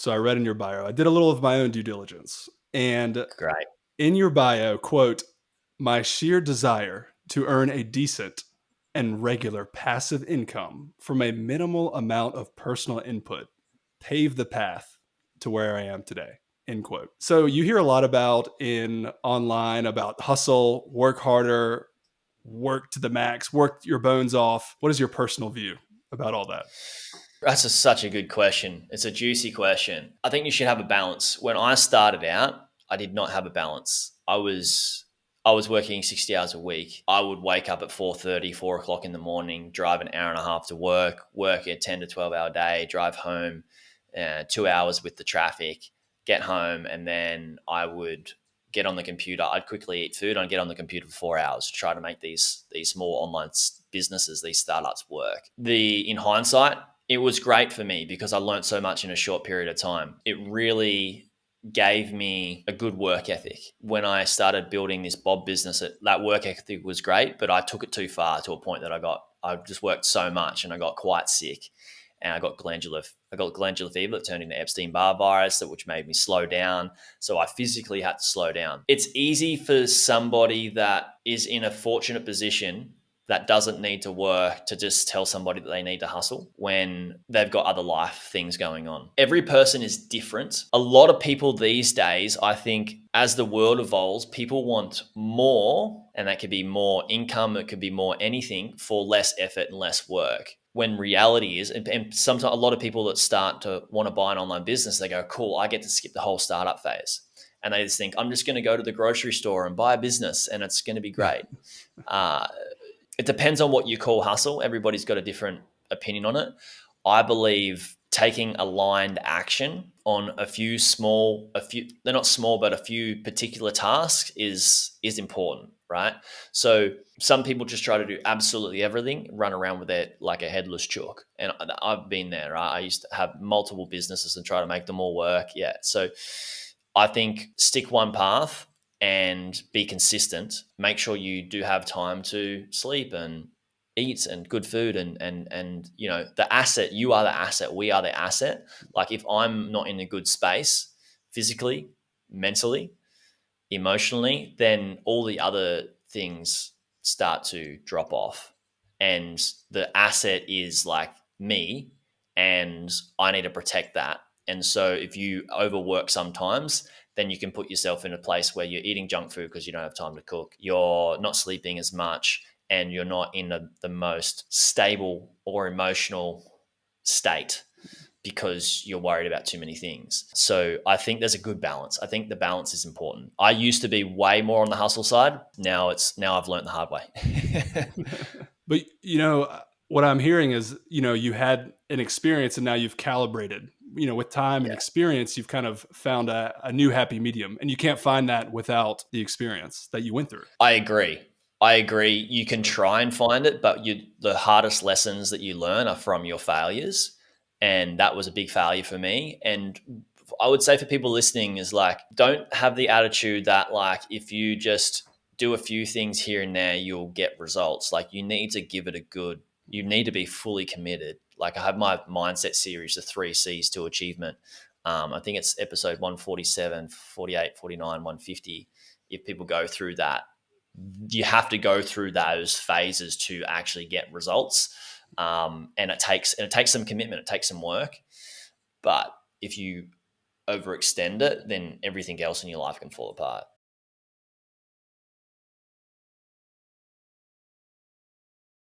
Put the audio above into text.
So I read in your bio, I did a little of my own due diligence. And Great. in your bio, quote, my sheer desire to earn a decent and regular passive income from a minimal amount of personal input paved the path to where I am today. End quote. So you hear a lot about in online about hustle, work harder, work to the max, work your bones off. What is your personal view about all that? That's such a good question. It's a juicy question. I think you should have a balance. When I started out, I did not have a balance. I was working 60 hours a week. I would wake up at 4:30, 4 o'clock in the morning, drive an hour and a half to work a 10 to 12 hour day, drive home 2 hours with the traffic, get home, and then I would get on the computer. I'd quickly eat food. I'd get on the computer for 4 hours to try to make these small online businesses, these startups work. In hindsight, it was great for me because I learned so much in a short period of time. It really gave me a good work ethic. When I started building this Bob business, that work ethic was great, but I took it too far to a point that I just worked so much and I got quite sick. And I got glandular fever that turned into Epstein-Barr virus, which made me slow down. So I physically had to slow down. It's easy for somebody that is in a fortunate position that doesn't need to work to just tell somebody that they need to hustle when they've got other life things going on. Every person is different. A lot of people these days, I think, as the world evolves, people want more, and that could be more income, it could be more anything for less effort and less work. When reality is, and sometimes a lot of people that start to want to buy an online business, they go, cool, I get to skip the whole startup phase. And they just think, I'm just going to go to the grocery store and buy a business and it's going to be great. It depends on what you call hustle. Everybody's got a different opinion on it. I believe taking aligned action on they're not small, but a few particular tasks is important, right? So some people just try to do absolutely everything, run around with it like a headless chook. And I've been there, right? I used to have multiple businesses and try to make them all work. Yeah. So I think stick one path and be consistent. Make sure you do have time to sleep and eat and good food and the asset. You are the asset. We are the asset. Like if I'm not in a good space physically, mentally, emotionally, then all the other things start to drop off. And the asset is like me, and I need to protect that. And so if you overwork sometimes, then you can put yourself in a place where you're eating junk food because you don't have time to cook. You're not sleeping as much and you're not in the most stable or emotional state because you're worried about too many things. So I think there's a good balance. I think the balance is important. I used to be way more on the hustle side. Now I've learned the hard way. But what I'm hearing is, you had an experience and now you've calibrated. With time and Yeah, experience, you've kind of found a new happy medium, and you can't find that without the experience that you went through. I agree. I agree. You can So, try and find it, but the hardest lessons that you learn are from your failures. And that was a big failure for me. And I would say for people listening is like, don't have the attitude that like, if you just do a few things here and there, you'll get results. Like you need to give it you need to be fully committed. Like I have my mindset series, the 3 C's to achievement. I think it's episode 147, 48, 49, 150. If people go through that, you have to go through those phases to actually get results. And it takes some commitment, it takes some work. But if you overextend it, then everything else in your life can fall apart.